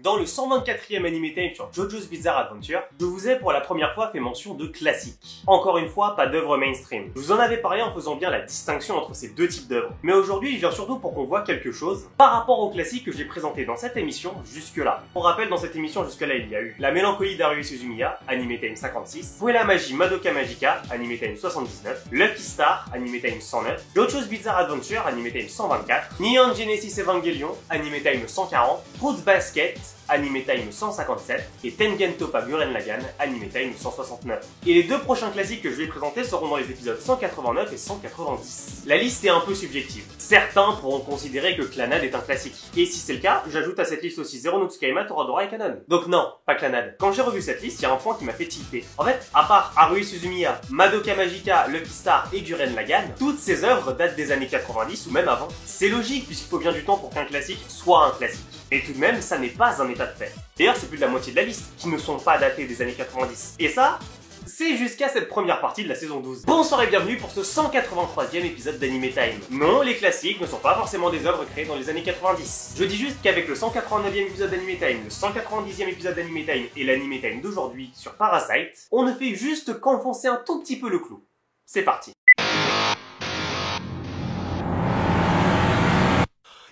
Dans le 124e Anime Time sur JoJo's Bizarre Adventure, je vous ai pour la première fois fait mention de classiques. Encore une fois, pas d'œuvres mainstream. Je vous en avais parlé en faisant bien la distinction entre ces deux types d'œuvres. Mais aujourd'hui, je viens surtout pour qu'on voit quelque chose par rapport aux classiques que j'ai présentés dans cette émission jusque-là. Pour rappel, dans cette émission jusque-là, il y a eu La Mélancolie d'Haruhi Suzumiya, Anime Time 56, Fouet la Magie Madoka Magica, Anime Time 79, Lucky Star, Anime Time 109, JoJo's Bizarre Adventure, Anime Time 124, Neon Genesis Evangelion, Anime Time 140, Fruits Basket, Anime Time 157 et Tengen Toppa Gurren Lagann, Anime Time 169. Et les deux prochains classiques que je vais présenter seront dans les épisodes 189 et 190. La liste est un peu subjective. Certains pourront considérer que Clannad est un classique. Et si c'est le cas, j'ajoute à cette liste aussi Zero no Tsukaima, Toradora et Kanon. Donc non, pas Clannad. Quand j'ai revu cette liste, il y a un point qui m'a fait tilter. En fait, à part Haruhi Suzumiya, Madoka Magica, Lucky Star et Gurren Lagann, toutes ces œuvres datent des années 90 ou même avant. C'est logique puisqu'il faut bien du temps pour qu'un classique soit un classique. Et tout de même, ça n'est pas un état de fait. D'ailleurs, c'est plus de la moitié de la liste qui ne sont pas datés des années 90. Et ça, c'est jusqu'à cette première partie de la saison 12. Bonsoir et bienvenue pour ce 183e épisode d'Anime Time. Non, les classiques ne sont pas forcément des œuvres créées dans les années 90. Je dis juste qu'avec le 189e épisode d'Anime Time, le 190e épisode d'Anime Time et l'Anime Time d'aujourd'hui sur Parasite, on ne fait juste qu'enfoncer un tout petit peu le clou. C'est parti.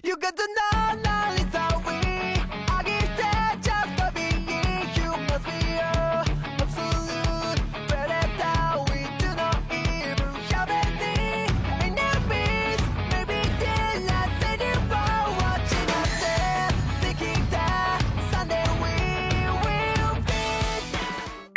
You got to know.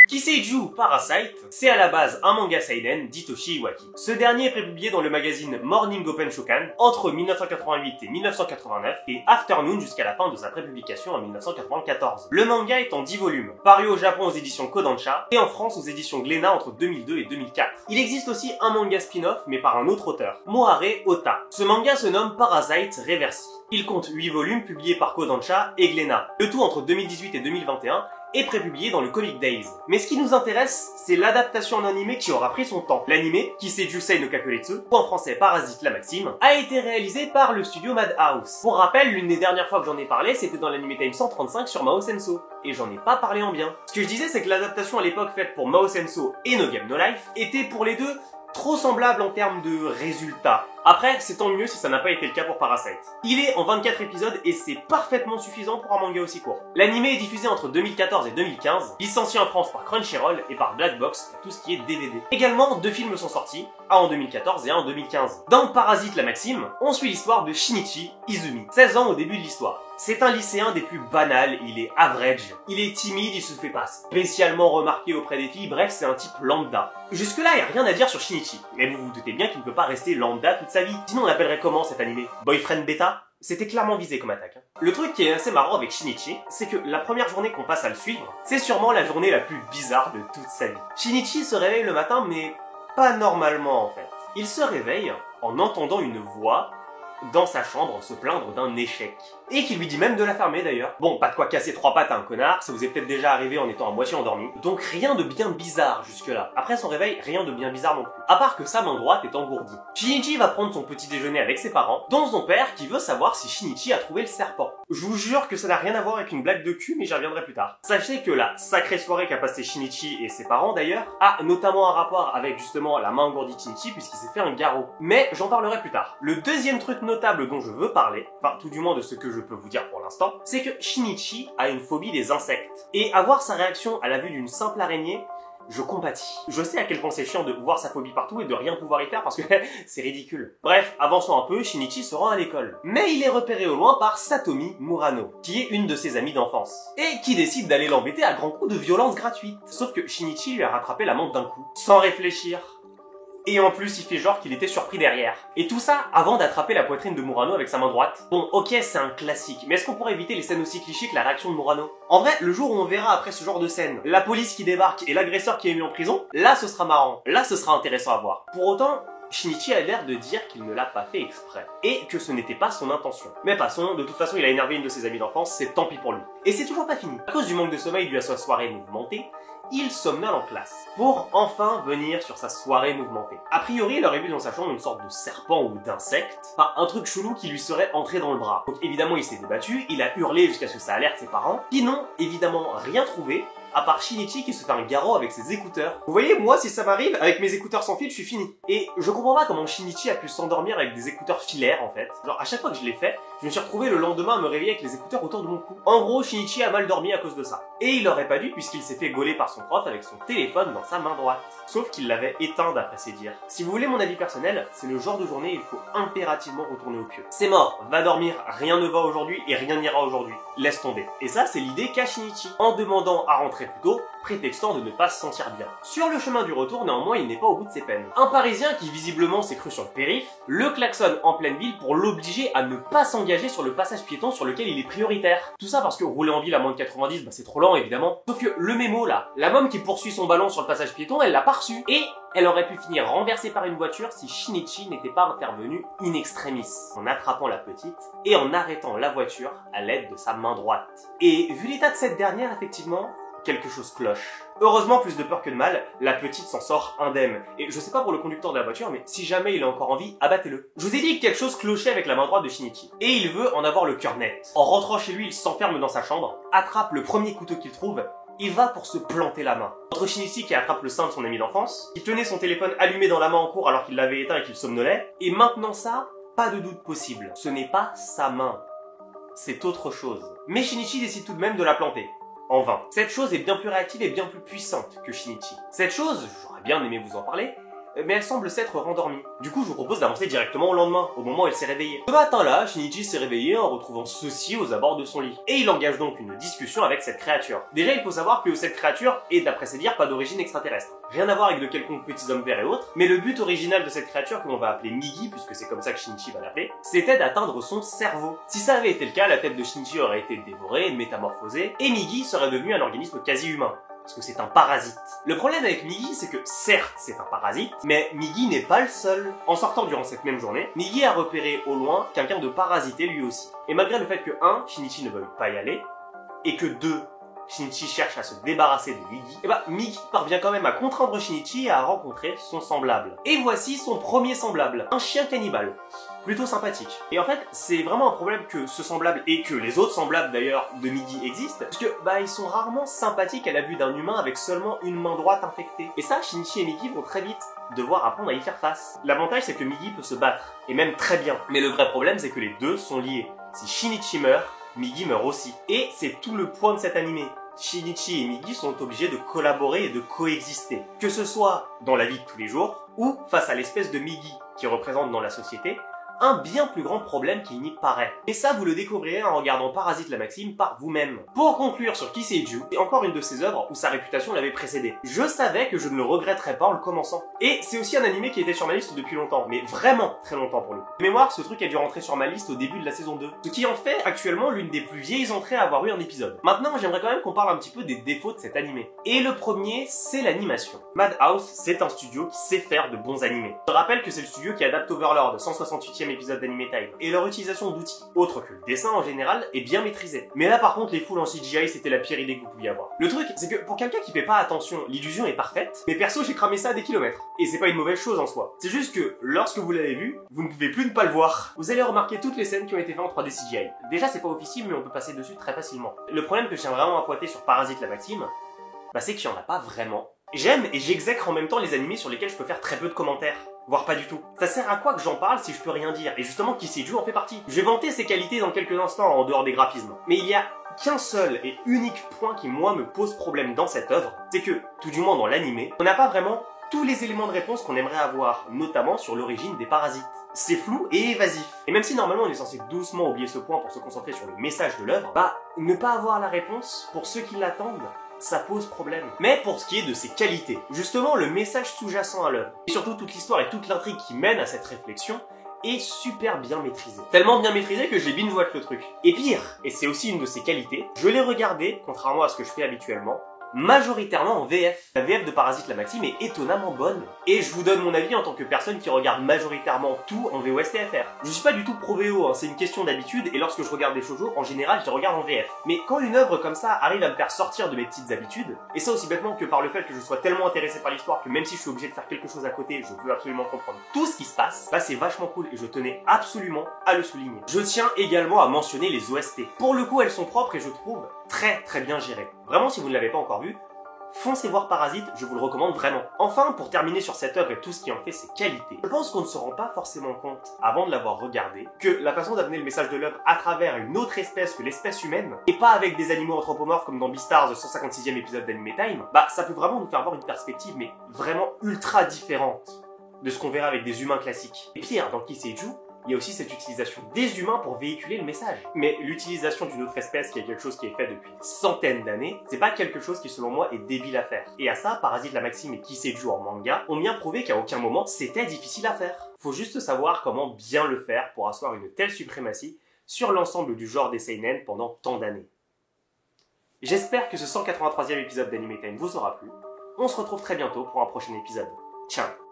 Kiseiju Parasite, c'est à la base un manga seinen d'Hitoshi Iwaki. Ce dernier est prépublié dans le magazine Morning Open Shokan entre 1988 et 1989 et Afternoon jusqu'à la fin de sa prépublication en 1994. Le manga est en 10 volumes, paru au Japon aux éditions Kodansha et en France aux éditions Glénat entre 2002 et 2004. Il existe aussi un manga spin-off mais par un autre auteur, Mohare Ota. Ce manga se nomme Parasite Reversi. Il compte 8 volumes publiés par Kodansha et Glénat, le tout entre 2018 et 2021, et prépublié dans le Comic Days. Mais ce qui nous intéresse, c'est l'adaptation en animé qui aura pris son temps. L'animé, Kiseijusei no Kakuretsu, ou en français Parasite la Maxime, a été réalisé par le studio Madhouse. Pour rappel, l'une des dernières fois que j'en ai parlé, c'était dans l'Anime Time 135 sur Mao Senso. Et j'en ai pas parlé en bien. Ce que je disais, c'est que l'adaptation à l'époque faite pour Mao Senso et No Game No Life était pour les deux trop semblable en termes de résultats. Après, c'est tant mieux si ça n'a pas été le cas pour Parasite. Il est en 24 épisodes et c'est parfaitement suffisant pour un manga aussi court. L'anime est diffusé entre 2014 et 2015, licencié en France par Crunchyroll et par Black Box pour tout ce qui est DVD. Également, 2 films sont sortis, un en 2014 et un en 2015. Dans Parasite la Maxime, on suit l'histoire de Shinichi Izumi, 16 ans au début de l'histoire. C'est un lycéen des plus banals, il est average. Il est timide, il se fait pas spécialement remarquer auprès des filles, bref, c'est un type lambda. Jusque-là, il n'y a rien à dire sur Shinichi, mais vous vous doutez bien qu'il ne peut pas rester lambda toute sa vie. Sinon, on l'appellerait comment cet animé? Boyfriend bêta? C'était clairement visé comme attaque. Le truc qui est assez marrant avec Shinichi, c'est que la première journée qu'on passe à le suivre, c'est sûrement la journée la plus bizarre de toute sa vie. Shinichi se réveille le matin, mais pas normalement en fait. Il se réveille en entendant une voix dans sa chambre se plaindre d'un échec. Et qui lui dit même de la fermer d'ailleurs. Bon, pas de quoi casser 3 pattes à un connard, ça vous est peut-être déjà arrivé en étant à moitié endormi. Donc rien de bien bizarre jusque-là. Après son réveil, rien de bien bizarre non plus. À part que sa main droite est engourdie. Shinichi va prendre son petit déjeuner avec ses parents, dont son père qui veut savoir si Shinichi a trouvé le serpent. Je vous jure que ça n'a rien à voir avec une blague de cul, mais j'y reviendrai plus tard. Sachez que la sacrée soirée qu'a passé Shinichi et ses parents d'ailleurs, a notamment un rapport avec justement la main engourdie de Shinichi puisqu'il s'est fait un garrot. Mais j'en parlerai plus tard. Le deuxième truc notable dont je veux parler, enfin tout du moins de ce que je peux vous dire pour l'instant, c'est que Shinichi a une phobie des insectes. Et avoir sa réaction à la vue d'une simple araignée, je compatis. Je sais à quel point c'est chiant de voir sa phobie partout et de rien pouvoir y faire parce que c'est ridicule. Bref, avançons un peu, Shinichi se rend à l'école. Mais il est repéré au loin par Satomi Murano, qui est une de ses amies d'enfance, et qui décide d'aller l'embêter à grands coups de violence gratuite. Sauf que Shinichi lui a rattrapé la montre d'un coup, sans réfléchir. Et en plus, il fait genre qu'il était surpris derrière. Et tout ça avant d'attraper la poitrine de Murano avec sa main droite. Bon, ok, c'est un classique, mais est-ce qu'on pourrait éviter les scènes aussi clichés que la réaction de Murano? En vrai, le jour où on verra après ce genre de scène, la police qui débarque et l'agresseur qui est mis en prison, là ce sera marrant, là ce sera intéressant à voir. Pour autant, Shinichi a l'air de dire qu'il ne l'a pas fait exprès, et que ce n'était pas son intention. Mais passons, de toute façon il a énervé une de ses amies d'enfance, c'est tant pis pour lui. Et c'est toujours pas fini. À cause du manque de sommeil dû à sa soirée mouvementée, il somnole en classe, pour enfin venir sur sa soirée mouvementée. A priori, il aurait vu dans sa chambre une sorte de serpent ou d'insecte, enfin un truc chelou qui lui serait entré dans le bras. Donc évidemment il s'est débattu, il a hurlé jusqu'à ce que ça alerte ses parents, qui n'ont évidemment rien trouvé, à part Shinichi qui se fait un garrot avec ses écouteurs. Vous voyez, moi, si ça m'arrive, avec mes écouteurs sans fil, je suis fini. Et je comprends pas comment Shinichi a pu s'endormir avec des écouteurs filaires, en fait. Genre, à chaque fois que je l'ai fait, je me suis retrouvé le lendemain à me réveiller avec les écouteurs autour de mon cou. En gros, Shinichi a mal dormi à cause de ça. Et il aurait pas dû, puisqu'il s'est fait gauler par son prof avec son téléphone dans sa main droite. Sauf qu'il l'avait éteint d'après ses dires. Si vous voulez mon avis personnel, c'est le genre de journée où il faut impérativement retourner au pieu. C'est mort, va dormir, rien ne va aujourd'hui et rien n'ira aujourd'hui. Laisse tomber. Et ça, c'est l'idée qu'a Shinichi, en demandant à rentrer plus tôt, prétextant de ne pas se sentir bien. Sur le chemin du retour, néanmoins, il n'est pas au bout de ses peines. Un Parisien qui visiblement s'est cru sur le périph' le klaxonne en pleine ville pour l'obliger à ne pas s'engager sur le passage piéton sur lequel il est prioritaire. Tout ça parce que rouler en ville à moins de 90, bah c'est trop lent évidemment. Sauf que le mémo là, la môme qui poursuit son ballon sur le passage piéton, elle l'a pas reçu. Et elle aurait pu finir renversée par une voiture si Shinichi n'était pas intervenu in extremis, en attrapant la petite et en arrêtant la voiture à l'aide de sa main droite. Et vu l'état de cette dernière, effectivement, quelque chose cloche. Heureusement, plus de peur que de mal, la petite s'en sort indemne. Et je sais pas pour le conducteur de la voiture, mais si jamais il est encore en vie, abattez-le. Je vous ai dit que quelque chose clochait avec la main droite de Shinichi. Et il veut en avoir le cœur net. En rentrant chez lui, il s'enferme dans sa chambre, attrape le premier couteau qu'il trouve, et va pour se planter la main. Entre Shinichi qui attrape le sein de son ami d'enfance, qui tenait son téléphone allumé dans la main en cours alors qu'il l'avait éteint et qu'il somnolait, et maintenant ça, pas de doute possible. Ce n'est pas sa main. C'est autre chose. Mais Shinichi décide tout de même de la planter. En vain. Cette chose est bien plus réactive et bien plus puissante que Shinichi. Cette chose, j'aurais bien aimé vous en parler, mais elle semble s'être rendormie. Du coup, je vous propose d'avancer directement au lendemain, au moment où elle s'est réveillée. Ce matin-là, Shinichi s'est réveillé en retrouvant ceci aux abords de son lit. Et il engage donc une discussion avec cette créature. Déjà, il faut savoir que cette créature est, d'après ses dires, pas d'origine extraterrestre. Rien à voir avec de quelconques petits hommes verts et autres, mais le but original de cette créature, que l'on va appeler Migi, puisque c'est comme ça que Shinichi va l'appeler, c'était d'atteindre son cerveau. Si ça avait été le cas, la tête de Shinichi aurait été dévorée, métamorphosée, et Migi serait devenu un organisme quasi humain. Parce que c'est un parasite. Le problème avec Migi, c'est que certes c'est un parasite, mais Migi n'est pas le seul. En sortant durant cette même journée, Migi a repéré au loin quelqu'un de parasité lui aussi. Et malgré le fait que 1, Shinichi ne veuille pas y aller, et que 2, Shinichi cherche à se débarrasser de Migi, et bah Migi parvient quand même à contraindre Shinichi à rencontrer son semblable. Et voici son premier semblable, un chien cannibale. Plutôt sympathique. Et en fait, c'est vraiment un problème que ce semblable, et que les autres semblables d'ailleurs de Migi existent, parce que bah ils sont rarement sympathiques à la vue d'un humain avec seulement une main droite infectée. Et ça, Shinichi et Migi vont très vite devoir apprendre à y faire face. L'avantage c'est que Migi peut se battre, et même très bien. Mais le vrai problème c'est que les deux sont liés. Si Shinichi meurt, Migi meurt aussi. Et c'est tout le point de cet animé. Shinichi et Migi sont obligés de collaborer et de coexister. Que ce soit dans la vie de tous les jours, ou face à l'espèce de Migi qui représente dans la société un bien plus grand problème qu'il n'y paraît. Et ça, vous le découvrirez en regardant Parasite la Maxime par vous-même. Pour conclure sur Kiseiju, c'est encore une de ses œuvres où sa réputation l'avait précédé. Je savais que je ne le regretterais pas en le commençant. Et c'est aussi un animé qui était sur ma liste depuis longtemps, mais vraiment très longtemps pour le coup. De mémoire, ce truc a dû rentrer sur ma liste au début de la saison 2, ce qui en fait actuellement l'une des plus vieilles entrées à avoir eu un épisode. Maintenant, j'aimerais quand même qu'on parle un petit peu des défauts de cet animé. Et le premier, c'est l'animation. Madhouse, c'est un studio qui sait faire de bons animés. Je rappelle que c'est le studio qui adapte Overlord, 168e épisode d'Anime Time, et leur utilisation d'outils, autres que le dessin en général, est bien maîtrisée. Mais là par contre, les foules en CGI, c'était la pire idée que vous pouviez avoir. Le truc, c'est que pour quelqu'un qui fait pas attention, l'illusion est parfaite, mais perso j'ai cramé ça à des kilomètres. Et c'est pas une mauvaise chose en soi. C'est juste que, lorsque vous l'avez vu, vous ne pouvez plus ne pas le voir. Vous allez remarquer toutes les scènes qui ont été faites en 3D CGI. Déjà c'est pas officiel, mais on peut passer dessus très facilement. Le problème que je tiens vraiment à pointer sur Parasite la Maxime, bah c'est qu'il y en a pas vraiment. J'aime et j'exècre en même temps les animés sur lesquels je peux faire très peu de commentaires. Voire pas du tout. Ça sert à quoi que j'en parle si je peux rien dire? Et justement, Kiseiju en fait partie. Je vais vanter ses qualités dans quelques instants en dehors des graphismes. Mais il y a qu'un seul et unique point qui moi me pose problème dans cette œuvre, c'est que, tout du moins dans l'animé, on n'a pas vraiment tous les éléments de réponse qu'on aimerait avoir, notamment sur l'origine des parasites. C'est flou et évasif. Et même si normalement on est censé doucement oublier ce point pour se concentrer sur le message de l'œuvre, bah, ne pas avoir la réponse, pour ceux qui l'attendent, ça pose problème. Mais pour ce qui est de ses qualités, justement le message sous-jacent à l'œuvre, et surtout toute l'histoire et toute l'intrigue qui mène à cette réflexion, est super bien maîtrisé. Tellement bien maîtrisé que j'ai binge-watch le truc. Et pire, et c'est aussi une de ses qualités, je l'ai regardé, contrairement à ce que je fais habituellement, majoritairement en VF. La VF de Parasite la Maxime est étonnamment bonne, et je vous donne mon avis en tant que personne qui regarde majoritairement tout en VOSTFR. Je suis pas du tout pro VO, hein, c'est une question d'habitude, et lorsque je regarde des shoujo, en général je les regarde en VF. Mais quand une œuvre comme ça arrive à me faire sortir de mes petites habitudes, et ça aussi bêtement que par le fait que je sois tellement intéressé par l'histoire que même si je suis obligé de faire quelque chose à côté, je veux absolument comprendre tout ce qui se passe, bah c'est vachement cool et je tenais absolument à le souligner. Je tiens également à mentionner les OST. Pour le coup, elles sont propres et je trouve très bien gérées. Vraiment, si vous ne l'avez pas encore vu, foncez voir Parasite, je vous le recommande vraiment. Enfin, pour terminer sur cette œuvre et tout ce qui en fait ses qualités, je pense qu'on ne se rend pas forcément compte, avant de l'avoir regardé, que la façon d'amener le message de l'œuvre à travers une autre espèce que l'espèce humaine, et pas avec des animaux anthropomorphes comme dans Beastars, le 156e épisode d'Anime Time, bah ça peut vraiment nous faire voir une perspective mais vraiment ultra différente de ce qu'on verra avec des humains classiques. Et pire, dans Kiseiju, il y a aussi cette utilisation des humains pour véhiculer le message. Mais l'utilisation d'une autre espèce qui est quelque chose qui est fait depuis des centaines d'années, c'est pas quelque chose qui selon moi est débile à faire. Et à ça, Parasite la Maxime et Kiseiju en manga ont bien prouvé qu'à aucun moment c'était difficile à faire. Faut juste savoir comment bien le faire pour asseoir une telle suprématie sur l'ensemble du genre des seinen pendant tant d'années. J'espère que ce 183e épisode d'Anime Time vous aura plu. On se retrouve très bientôt pour un prochain épisode. Ciao.